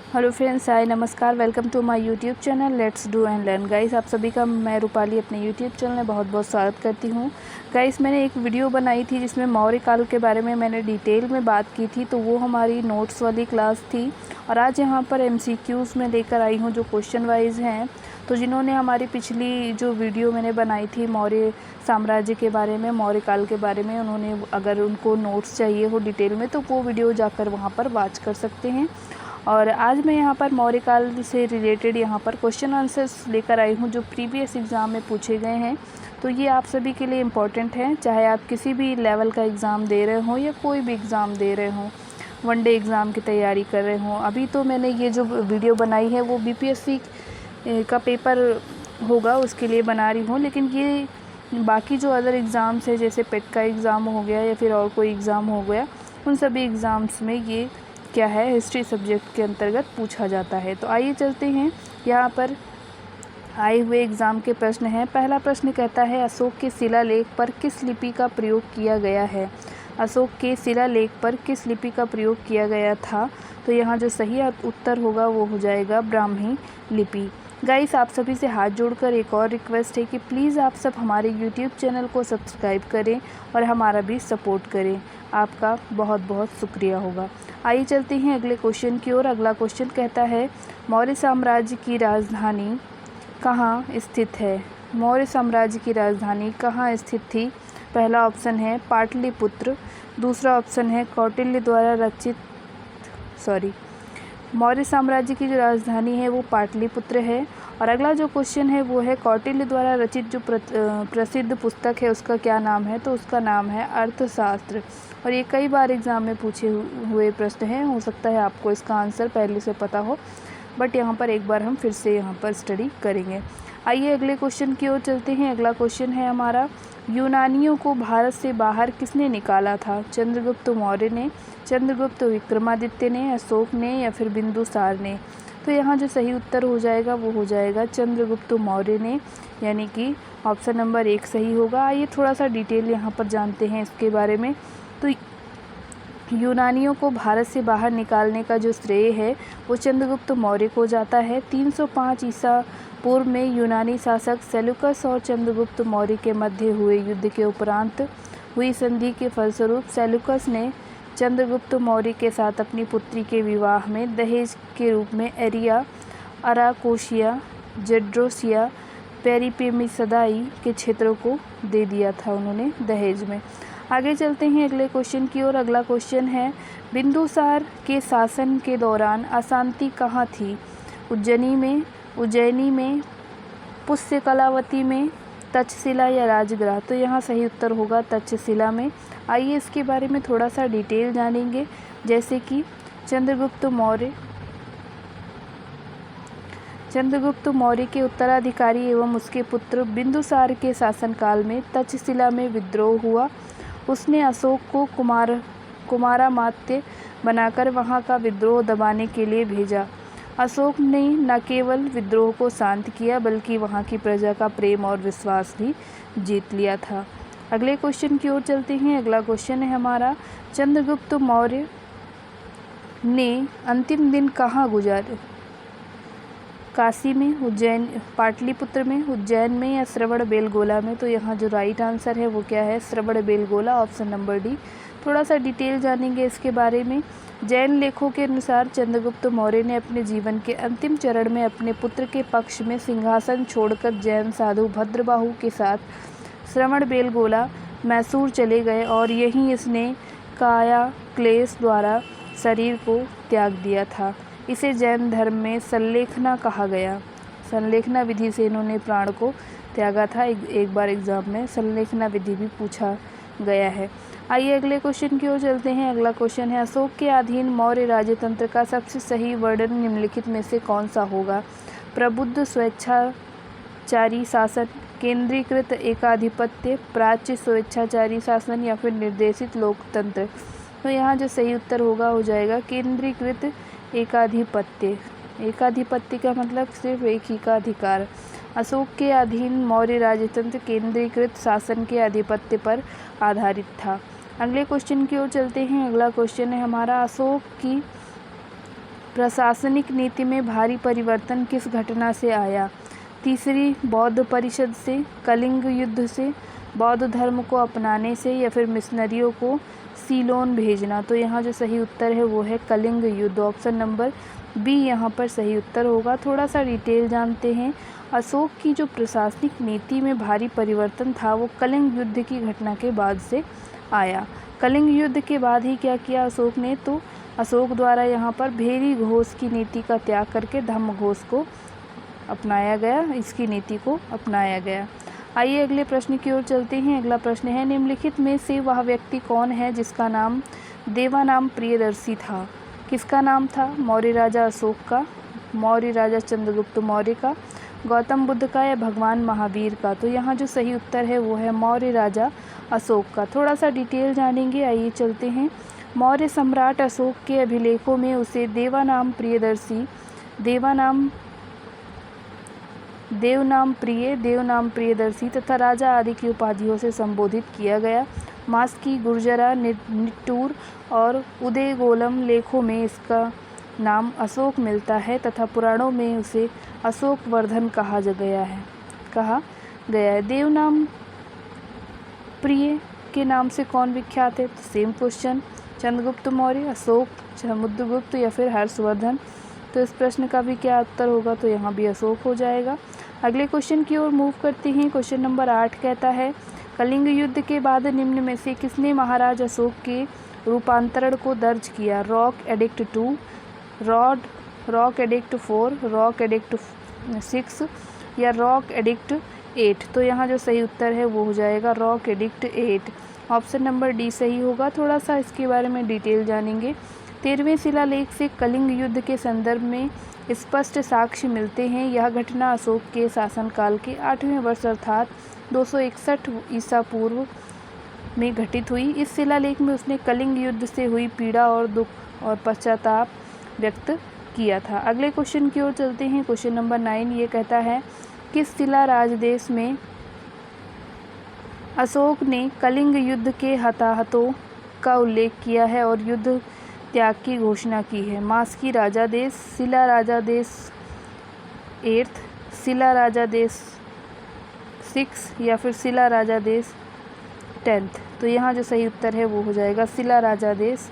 Hello friends, hi नमस्कार, welcome to my YouTube channel let's do and learn. Guys, आप सभी का मैं रूपाली अपने यूट्यूब चैनल में बहुत बहुत स्वागत करती हूँ। गाइस, मैंने एक वीडियो बनाई थी जिसमें मौर्य काल के बारे में मैंने डिटेल में बात की थी, तो वो हमारी नोट्स वाली क्लास थी। और आज यहाँ पर MCQs में लेकर आई हूँ जो क्वेश्चन वाइज हैं। तो जिन्होंने हमारी पिछली जो वीडियो मैंने बनाई थी मौर्य साम्राज्य के बारे में, मौर्य काल के बारे में, उन्होंने अगर उनको नोट्स चाहिए हो डिटेल में तो वो वीडियो जाकर वहाँ पर वॉच कर सकते हैं। और आज मैं यहाँ पर मौर्य काल से रिलेटेड यहाँ पर क्वेश्चन आंसर्स लेकर आई हूँ जो प्रीवियस एग्ज़ाम में पूछे गए हैं। तो ये आप सभी के लिए इम्पॉर्टेंट है, चाहे आप किसी भी लेवल का एग्ज़ाम दे रहे हो या कोई भी एग्ज़ाम दे रहे हो, वनडे एग्ज़ाम की तैयारी कर रहे हो। अभी तो मैंने ये जो वीडियो बनाई है वो BPSC का पेपर होगा उसके लिए बना रही हूँ, लेकिन ये बाकी जो अदर एग्ज़ाम्स है जैसे पेट का एग्ज़ाम हो गया या फिर और कोई एग्ज़ाम हो गया, उन सभी एग्ज़ाम्स में ये क्या है हिस्ट्री सब्जेक्ट के अंतर्गत पूछा जाता है। तो आइए चलते हैं, यहाँ पर आए हुए एग्ज़ाम के प्रश्न हैं। पहला प्रश्न कहता है अशोक के शिलालेख पर किस लिपि का प्रयोग किया गया है। अशोक के शिलालेख पर किस लिपि का प्रयोग किया गया था। तो यहाँ जो सही उत्तर होगा वो हो जाएगा ब्राह्मी लिपि। गाइस, आप सभी से हाथ जोड़कर एक और रिक्वेस्ट है कि प्लीज़ आप सब हमारे यूट्यूब चैनल को सब्सक्राइब करें और हमारा भी सपोर्ट करें। आपका बहुत बहुत शुक्रिया होगा। आइए चलते हैं अगले क्वेश्चन की ओर। अगला क्वेश्चन कहता है मौर्य साम्राज्य की राजधानी कहाँ स्थित है। मौर्य साम्राज्य की राजधानी कहाँ स्थित थी। पहला ऑप्शन है पाटलिपुत्र, दूसरा ऑप्शन है कौटिल्य द्वारा रचित मौर्य साम्राज्य की जो राजधानी है वो पाटलिपुत्र है। और अगला जो क्वेश्चन है वो है कौटिल्य द्वारा रचित जो प्रसिद्ध पुस्तक है उसका क्या नाम है। तो उसका नाम है अर्थशास्त्र। और ये कई बार एग्ज़ाम में पूछे हुए प्रश्न हैं, हो सकता है आपको इसका आंसर पहले से पता हो, बट यहाँ पर एक बार हम फिर से यहाँ पर स्टडी करेंगे। आइए अगले क्वेश्चन की ओर चलते हैं। अगला क्वेश्चन है हमारा यूनानियों को भारत से बाहर किसने निकाला था। चंद्रगुप्त मौर्य ने, चंद्रगुप्त विक्रमादित्य ने, अशोक ने या फिर बिंदुसार ने। तो यहाँ जो सही उत्तर हो जाएगा वो हो जाएगा चंद्रगुप्त मौर्य ने, यानी कि ऑप्शन नंबर 1 सही होगा। आइए थोड़ा सा डिटेल यहाँ पर जानते हैं इसके बारे में। तो यूनानियों को भारत से बाहर निकालने का जो श्रेय है वो चंद्रगुप्त मौर्य को जाता है। 305 ईसा पूर्व में यूनानी शासक सेल्यूकस और चंद्रगुप्त मौर्य के मध्य हुए युद्ध के उपरांत हुई संधि के फलस्वरूप सेल्यूकस ने चंद्रगुप्त मौर्य के साथ अपनी पुत्री के विवाह में दहेज के रूप में एरिया, अराकोशिया, जेड्रोसिया, पेरिपेमिसदाई के क्षेत्रों को दे दिया था उन्होंने दहेज में। आगे चलते हैं अगले क्वेश्चन की ओर। अगला क्वेश्चन है बिंदुसार के शासन के दौरान अशांति कहाँ थी। उज्जैनी में, पुष्यकलावती में, तक्षशिला या राजगृह। तो यहाँ सही उत्तर होगा तक्षशिला में। आइए इसके बारे में थोड़ा सा डिटेल जानेंगे, जैसे कि चंद्रगुप्त मौर्य के उत्तराधिकारी एवं उसके पुत्र बिंदुसार के शासनकाल में तक्षशिला में विद्रोह हुआ। उसने अशोक को कुमारामात्य बनाकर वहां का विद्रोह दबाने के लिए भेजा। अशोक ने न केवल विद्रोह को शांत किया बल्कि वहां की प्रजा का प्रेम और विश्वास भी जीत लिया था। अगले क्वेश्चन की ओर चलते हैं। अगला क्वेश्चन है हमारा चंद्रगुप्त मौर्य ने अंतिम दिन कहाँ गुजारे। काशी में, उज्जैन, पाटलिपुत्र में, उज्जैन में या श्रवणबेलगोला में। तो यहाँ जो राइट आंसर है वो क्या है, श्रवणबेलगोला, ऑप्शन नंबर डी। थोड़ा सा डिटेल जानेंगे इसके बारे में। जैन लेखों के अनुसार चंद्रगुप्त मौर्य ने अपने जीवन के अंतिम चरण में अपने पुत्र के पक्ष में सिंहासन छोड़कर जैन साधु भद्रबाहु के साथ श्रवणबेलगोला, मैसूर चले गए और यहीं इसने काया क्लेश द्वारा शरीर को त्याग दिया था। इसे जैन धर्म में संलेखना कहा गया। संलेखना विधि से इन्होंने प्राण को त्यागा था। एक बार एग्जाम में संलेखना विधि भी पूछा गया है। आइए अगले क्वेश्चन की ओर चलते हैं। अगला क्वेश्चन है अशोक के अधीन मौर्य राजतंत्र का सबसे सही वर्णन निम्नलिखित में से कौन सा होगा। प्रबुद्ध स्वेच्छाचारी शासन, केंद्रीकृत एकाधिपत्य, प्राच्य स्वेच्छाचारी शासन या फिर निर्देशित लोकतंत्र। तो यहाँ जो सही उत्तर होगा हो जाएगा केंद्रीकृत एकाधिपत्य। एकाधिपत्य का मतलब सिर्फ एक ही का अधिकार। अशोक के अधीन मौर्य राजतंत्र केंद्रीकृत शासन के आधिपत्य पर आधारित था। अगले क्वेश्चन की ओर चलते हैं। अगला क्वेश्चन है हमारा अशोक की प्रशासनिक नीति में भारी परिवर्तन किस घटना से आया? तीसरी, बौद्ध परिषद से, कलिंग युद्ध से, बौद्ध धर्म को अपनाने से, या फिर मिशनरियों को सीलोन भेजना। तो यहाँ जो सही उत्तर है वो है कलिंग युद्ध। ऑप्शन नंबर बी यहाँ पर सही उत्तर होगा। थोड़ा सा डिटेल जानते हैं। अशोक की जो प्रशासनिक नीति में भारी परिवर्तन था वो कलिंग युद्ध की घटना के बाद से आया। कलिंग युद्ध के बाद ही क्या किया अशोक ने? तो अशोक द्वारा यहाँ पर भेरी घोष की नीति का त्याग करके धम्म घोष को अपनाया गया, इसकी नीति को अपनाया गया। आइए अगले प्रश्न की ओर चलते हैं। अगला प्रश्न है, निम्नलिखित में से वह व्यक्ति कौन है जिसका नाम देवानाम प्रियदर्शी था? किसका नाम था? मौर्य राजा अशोक का, मौर्य राजा चंद्रगुप्त मौर्य का, गौतम बुद्ध का, या भगवान महावीर का? तो यहाँ जो सही उत्तर है वो है मौर्य राजा अशोक का। थोड़ा सा डिटेल जानेंगे, आइए चलते हैं। मौर्य सम्राट अशोक के अभिलेखों में उसे देवनाम प्रियदर्शी तथा राजा आदि की उपाधियों से संबोधित किया गया। मास्की, गुर्जरा, निट्टूर और उदयगोलम लेखों में इसका नाम अशोक मिलता है तथा पुराणों में उसे अशोक वर्धन कहा गया है। देवनाम प्रिय के नाम से कौन विख्यात है? सेम क्वेश्चन, चंद्रगुप्त मौर्य, अशोक, समुद्रगुप्त या फिर हर्षवर्धन? तो इस प्रश्न का भी क्या उत्तर होगा? तो यहाँ भी अशोक हो जाएगा। अगले क्वेश्चन की ओर मूव करते हैं। क्वेश्चन नंबर 8 कहता है, कलिंग युद्ध के बाद निम्न में से किसने महाराज अशोक के रूपांतरण को दर्ज किया? Rock edict 2, rock edict 4, rock edict 6 या रॉक एडिक्ट 8? तो यहाँ जो सही उत्तर है वो हो जाएगा rock edict 8। Option number D सही होगा। थोड़ा सा इसके बारे में डिटेल जानेंगे। 13वें शिलालेख से कलिंग युद्ध के संदर्भ में स्पष्ट साक्ष्य मिलते हैं। यह घटना अशोक के शासनकाल के 8वें वर्ष अर्थात 261 ईसा पूर्व में घटित हुई। इस शिलालेख में उसने कलिंग युद्ध से हुई पीड़ा और दुख और पश्चाताप व्यक्त किया था। अगले क्वेश्चन की ओर चलते हैं। क्वेश्चन नंबर 9 ये कहता है, किस शिला राजदेश में अशोक ने कलिंग युद्ध के हताहतों का उल्लेख किया है और युद्ध त्याग की घोषणा की है? मास्की राजादेश, शिला राजादेश 8th, शिला राजादेश 6 या फिर शिला राजादेश 10th? तो यहाँ जो सही उत्तर है वो हो जाएगा शिला राजादेश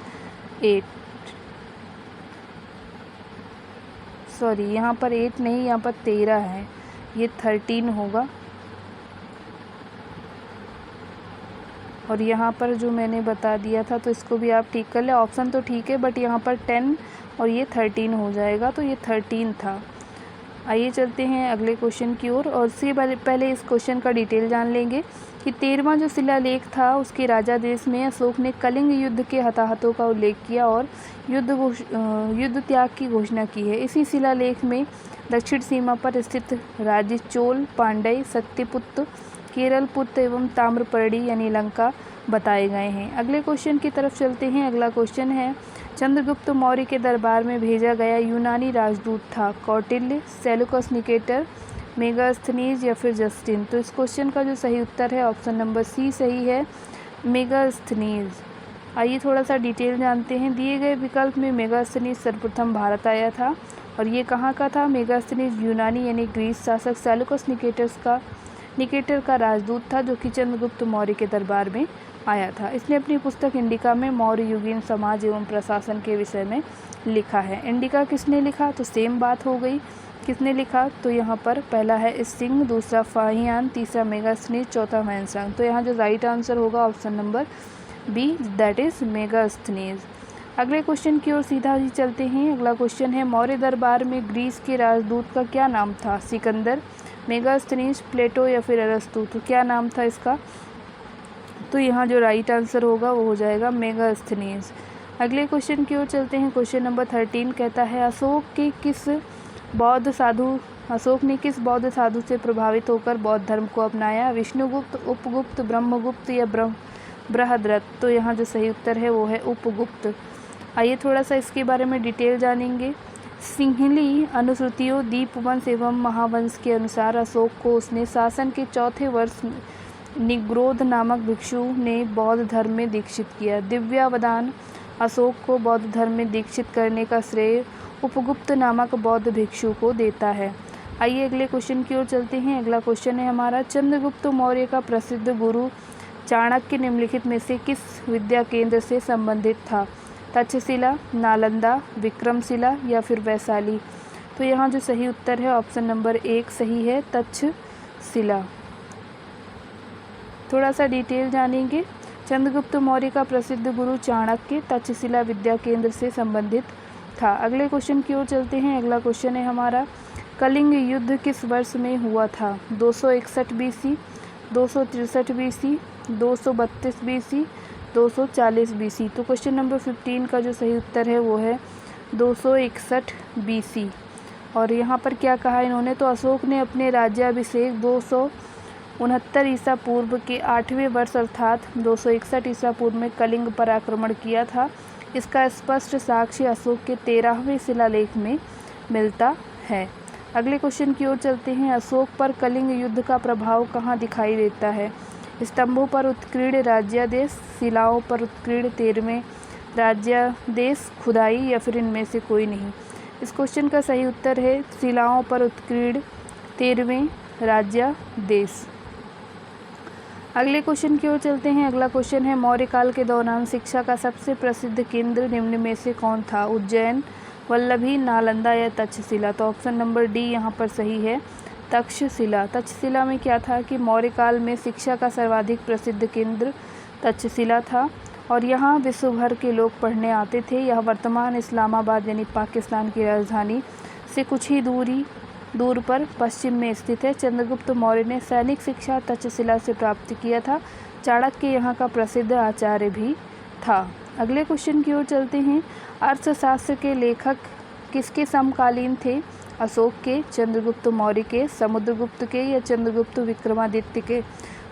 8। सॉरी, यहाँ पर 8 नहीं, यहाँ पर 13 है, ये 13 होगा। और यहाँ पर जो मैंने बता दिया था तो इसको भी आप ठीक कर ले। ऑप्शन तो ठीक है बट यहाँ पर 10 और ये 13 हो जाएगा, तो ये 13 था। आइए चलते हैं अगले क्वेश्चन की ओर और इससे पहले इस क्वेश्चन का डिटेल जान लेंगे कि 13वां जो शिलालेख था उसके राजादेश में अशोक ने कलिंग युद्ध के हताहतों का उल्लेख किया और युद्ध त्याग की घोषणा की है। इसी शिलालेख में दक्षिण सीमा पर स्थित राज्य चोल, पांड्य, सत्यपुत्र, केरलपुत्र एवं ताम्रपर्णी यानी लंका बताए गए हैं। अगले क्वेश्चन की तरफ चलते हैं। अगला क्वेश्चन है, चंद्रगुप्त मौर्य के दरबार में भेजा गया यूनानी राजदूत था? कौटिल्य, सेल्यूकस निकेटर, मेगास्थनीज या फिर जस्टिन? तो इस क्वेश्चन का जो सही उत्तर है ऑप्शन नंबर सी सही है, मेगास्थनीज। आइए थोड़ा सा डिटेल जानते हैं। दिए गए विकल्प में मेगास्थनीज सर्वप्रथम भारत आया था और ये कहाँ का था? मेगास्थनीज यूनानी यानी ग्रीस शासक सेल्यूकस निकेटर का राजदूत था जो कि चंद्रगुप्त मौर्य के दरबार में आया था। इसने अपनी पुस्तक इंडिका में मौर्य युगीन समाज एवं प्रशासन के विषय में लिखा है। इंडिका किसने लिखा? तो सेम बात हो गई, किसने लिखा? तो यहाँ पर पहला है सिंह, दूसरा फाहियान, तीसरा मेगास्थनीज, चौथा मैनसांग। तो यहाँ जो राइट आंसर होगा option number B, that is Megasthenes. अगले क्वेश्चन की ओर सीधा ही चलते हैं। अगला क्वेश्चन है, मौर्य दरबार में ग्रीस के राजदूत का क्या नाम था? सिकंदर, मेगास्थनीज, प्लेटो या फिर अरस्तु? तो क्या नाम था इसका? तो यहाँ जो राइट आंसर होगा वो हो जाएगा मेगास्थनीज। अगले क्वेश्चन की ओर चलते हैं। क्वेश्चन नंबर 13 कहता है, अशोक ने किस बौद्ध साधु से प्रभावित होकर बौद्ध धर्म को अपनाया? विष्णुगुप्त, उपगुप्त, ब्रह्मगुप्त या बृहद्रथ? तो यहाँ जो सही उत्तर है वो है उपगुप्त। आइए थोड़ा सा इसके बारे में डिटेल जानेंगे। सिंहली अनुश्रुतियों, दीपवंश एवं महावंश के अनुसार अशोक को उसने शासन के चौथे वर्ष निग्रोध नामक भिक्षु ने बौद्ध धर्म में दीक्षित किया। दिव्यावदान अशोक को बौद्ध धर्म में दीक्षित करने का श्रेय उपगुप्त नामक बौद्ध भिक्षु को देता है। आइए अगले क्वेश्चन की ओर चलते हैं। अगला क्वेश्चन है हमारा, चंद्रगुप्त मौर्य का प्रसिद्ध गुरु चाणक्य निम्नलिखित में से किस विद्या केंद्र से संबंधित था? तक्षशिला, नालंदा, विक्रमशिला या फिर वैशाली? तो यहाँ जो सही उत्तर है ऑप्शन नंबर 1 सही है, तक्षशिला। थोड़ा सा डिटेल जानेंगे। चंद्रगुप्त मौर्य का प्रसिद्ध गुरु चाणक्य तक्षशिला विद्या केंद्र से संबंधित था। अगले क्वेश्चन की ओर चलते हैं। अगला क्वेश्चन है हमारा, कलिंग युद्ध किस वर्ष में हुआ था? 261 BC, 263 BC, 232 BC, 240 BC? तो क्वेश्चन नंबर 15 का जो सही उत्तर है वो है 261 BC। और यहाँ पर क्या कहा इन्होंने, तो अशोक ने अपने राज्याभिषेक 269 ईसा पूर्व के 8वें वर्ष अर्थात 261 ईसा पूर्व में कलिंग पर आक्रमण किया था। इसका स्पष्ट साक्ष्य अशोक के 13वें शिलालेख में मिलता है। अगले क्वेश्चन की ओर चलते हैं। अशोक पर कलिंग युद्ध का प्रभाव कहाँ दिखाई देता है? स्तंभों पर उत्कीर्ण राज्यादेश, शिलाओं पर उत्कीर्ण 13वें राज्यादेश, खुदाई या फिर इनमें से कोई नहीं? इस क्वेश्चन का सही उत्तर है शिलाओं पर उत्कीर्ण 13वें राज्यादेश। अगले क्वेश्चन की ओर चलते हैं। अगला क्वेश्चन है, मौर्य काल के दौरान शिक्षा का सबसे प्रसिद्ध केंद्र निम्न में से कौन था? उज्जैन, वल्लभी, नालंदा या तक्षशिला? तो ऑप्शन नंबर डी यहाँ पर सही है, तक्षशिला। तक्षशिला में क्या था कि मौर्य काल में शिक्षा का सर्वाधिक प्रसिद्ध केंद्र तक्षशिला था और यहाँ विश्व भर के लोग पढ़ने आते थे। यह वर्तमान इस्लामाबाद यानी पाकिस्तान की राजधानी से कुछ ही दूर पर पश्चिम में स्थित है। चंद्रगुप्त मौर्य ने सैनिक शिक्षा तक्षशिला से प्राप्त किया था। चाणक्य यहाँ का प्रसिद्ध आचार्य भी था। अगले क्वेश्चन की ओर चलते हैं। अर्थशास्त्र के लेखक किसके समकालीन थे? अशोक के, चंद्रगुप्त मौर्य के, समुद्रगुप्त के या चंद्रगुप्त विक्रमादित्य के?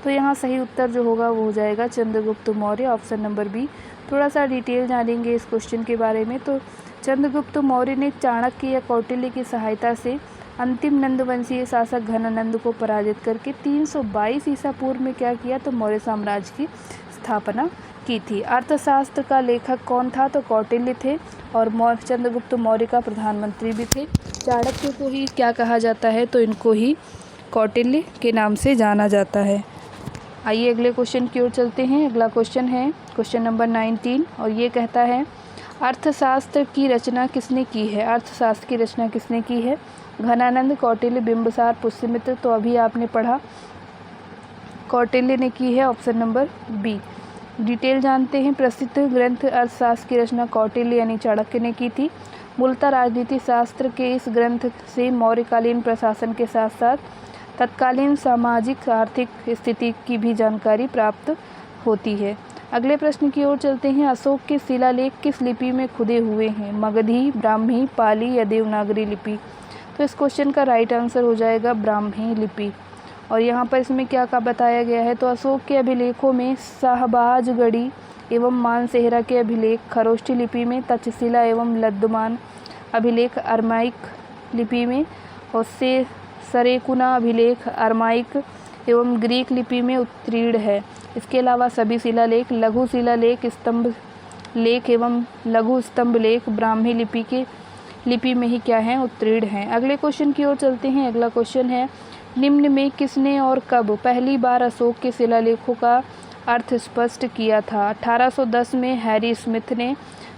तो यहाँ सही उत्तर जो होगा वो हो जाएगा Chandragupta Maurya, option number B. थोड़ा सा डिटेल जानेंगे इस क्वेश्चन के बारे में। तो चंद्रगुप्त मौर्य ने चाणक्य या कौटिल्य की सहायता से अंतिम नंदवंशीय शासक घनानंद को पराजित करके 322 ईसा पूर्व में क्या किया, तो मौर्य साम्राज्य की स्थापना की थी। अर्थशास्त्र का लेखक कौन था? तो कौटिल्य थे और चंद्रगुप्त मौर्य का प्रधानमंत्री भी थे। चाणक्य को ही क्या कहा जाता है? तो इनको ही कौटिल्य के नाम से जाना जाता है। आइए अगले क्वेश्चन की ओर चलते हैं। अगला क्वेश्चन है क्वेश्चन नंबर 19 और ये कहता है, अर्थशास्त्र की रचना किसने की है? अर्थशास्त्र की रचना किसने की है? घनानंद, कौटिल्य, बिंबिसार, पुष्यमित्र? तो अभी आपने पढ़ा कौटिल्य ने की है, ऑप्शन नंबर बी। डिटेल जानते हैं। प्रसिद्ध ग्रंथ अर्थशास्त्र की रचना कौटिल्य यानी चाणक्य ने की थी। मूलतः राजनीति शास्त्र के इस ग्रंथ से मौर्यकालीन प्रशासन के साथ साथ तत्कालीन सामाजिक आर्थिक स्थिति की भी जानकारी प्राप्त होती है। अगले प्रश्न की ओर चलते हैं। अशोक के शिलालेख किस लिपि में खुदे हुए हैं? मगधी, ब्राह्मी, पाली या देवनागरी लिपि? तो इस क्वेश्चन का राइट आंसर हो जाएगा ब्राह्मी लिपि। और यहाँ पर इसमें क्या बताया गया है, तो अशोक के अभिलेखों में शाहबाजगढ़ी एवं मानसेहरा के अभिलेख खरोष्ठी लिपि में, तक्षशिला एवं लद्दमान अभिलेख अरमाइक लिपि में और सरेकुना अभिलेख अरमाइक एवं ग्रीक लिपि में उत्तीर्ण है। इसके अलावा सभी शिलालेख, लघु शिलालेख, स्तंभ लेख एवं लघु स्तंभ लेख ब्राह्मी लिपि में ही क्या है, उत्तीर्ण हैं। अगले क्वेश्चन की ओर चलते हैं। अगला क्वेश्चन है, निम्न में किसने और कब पहली बार अशोक के शिलालेखों का अर्थ स्पष्ट किया था? 1810 में हैरी स्मिथ ने,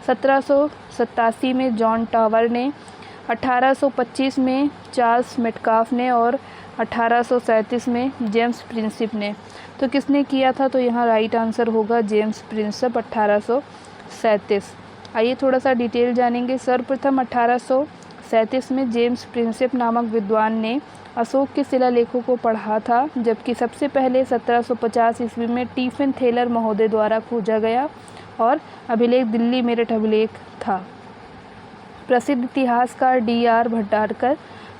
1787 में जॉन टावर ने, 1825 में चार्ल्स मेटकाफ ने और 1837 में जेम्स प्रिंसिप ने। तो किसने किया था? तो यहाँ राइट आंसर होगा जेम्स प्रिंसिप, 1837। आइए थोड़ा सा डिटेल जानेंगे। सर्वप्रथम 1837 में जेम्स प्रिंसिप नामक विद्वान ने अशोक के शिलालेखों को पढ़ा था, जबकि सबसे पहले 1750 ईस्वी में टिफिन थेलर महोदय द्वारा खोजा गया और अभिलेख दिल्ली मेरठ अभिलेख था। प्रसिद्ध इतिहासकार D.R. भट्टारकर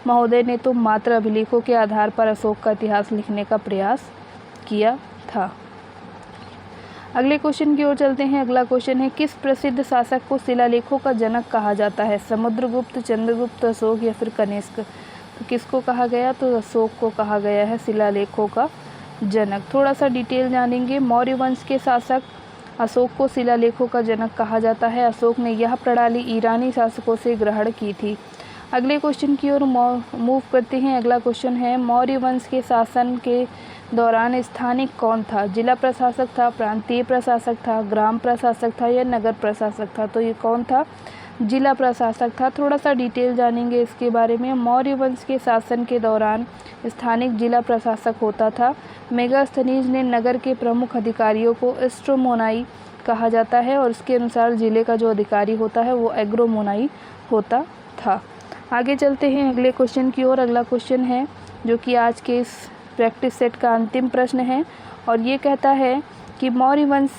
महोदय ने तो मात्र अभिलेखों के आधार पर अशोक का इतिहास लिखने का प्रयास किया था। अगले क्वेश्चन की ओर चलते हैं। अगला क्वेश्चन है, किस प्रसिद्ध शासक को शिलालेखों का जनक कहा जाता है? समुद्रगुप्त, चंद्रगुप्त, अशोक या फिर कनिष्क? तो किसको कहा गया? तो अशोक को कहा गया है शिलालेखों का जनक। थोड़ा सा डिटेल जानेंगे। मौर्य वंश के शासक अशोक को शिलालेखों का जनक कहा जाता है। अशोक ने यह प्रणाली ईरानी शासकों से ग्रहण की थी। अगले क्वेश्चन की ओर मूव करते हैं। अगला क्वेश्चन है, मौर्य वंश के शासन के दौरान स्थानिक कौन था? जिला प्रशासक था, प्रांतीय प्रशासक था, ग्राम प्रशासक था या नगर प्रशासक था? तो ये कौन था? जिला प्रशासक था। थोड़ा सा डिटेल जानेंगे इसके बारे में। मौर्य वंश के शासन के दौरान स्थानिक जिला प्रशासक होता था। मेगास्थनीज ने नगर के प्रमुख अधिकारियों को एस्ट्रोमोनाई कहा जाता है और इसके अनुसार जिले का जो अधिकारी होता है वो एग्रोमोनाई होता था। आगे चलते हैं अगले क्वेश्चन की ओर। अगला क्वेश्चन है जो कि आज के इस प्रैक्टिस सेट का अंतिम प्रश्न है और ये कहता है कि मौर्य वंश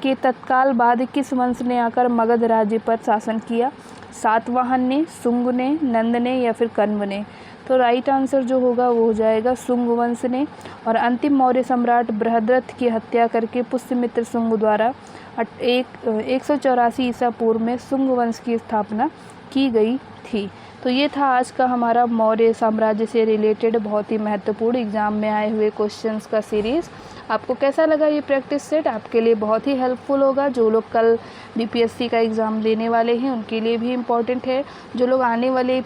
के तत्काल बाद किस वंश ने आकर मगध राज्य पर शासन किया? सातवाहन ने, शुंग ने, नंद ने या फिर कण्व ने? तो राइट आंसर जो होगा वो हो जाएगा शुंग वंश ने। और अंतिम मौर्य सम्राट बृहद्रथ की हत्या करके पुष्यमित्र शुंग द्वारा 184 ईसा पूर्व में शुंग वंश की स्थापना की गई थी। तो ये था आज का हमारा मौर्य साम्राज्य से रिलेटेड बहुत ही महत्वपूर्ण एग्जाम में आए हुए क्वेश्चंस का सीरीज़। आपको कैसा लगा ये प्रैक्टिस सेट? आपके लिए बहुत ही हेल्पफुल होगा। जो लोग कल बीपीएससी का एग्ज़ाम देने वाले हैं उनके लिए भी इम्पॉर्टेंट है। जो लोग आने वाले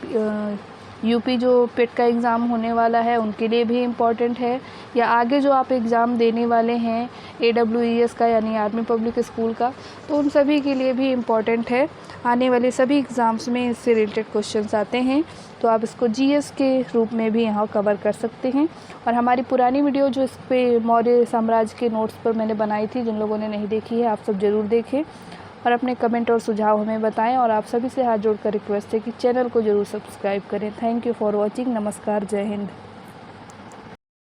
यूपी जो पेट का एग्ज़ाम होने वाला है उनके लिए भी इम्पॉर्टेंट है, या आगे जो आप एग्ज़ाम देने वाले हैं AWES का यानी आर्मी पब्लिक स्कूल का, तो उन सभी के लिए भी इम्पॉर्टेंट है। आने वाले सभी एग्ज़ाम्स में इससे रिलेटेड क्वेश्चंस आते हैं, तो आप इसको GS के रूप में भी यहाँ कवर कर सकते हैं। और हमारी पुरानी वीडियो जो इस पर मौर्य साम्राज्य के नोट्स पर मैंने बनाई थी, जिन लोगों ने नहीं देखी है आप सब ज़रूर देखें और अपने कमेंट और सुझाव हमें बताएं। और आप सभी से हाथ जोड़कर रिक्वेस्ट है कि चैनल को ज़रूर सब्सक्राइब करें। Thank you for watching. नमस्कार, जय हिंद।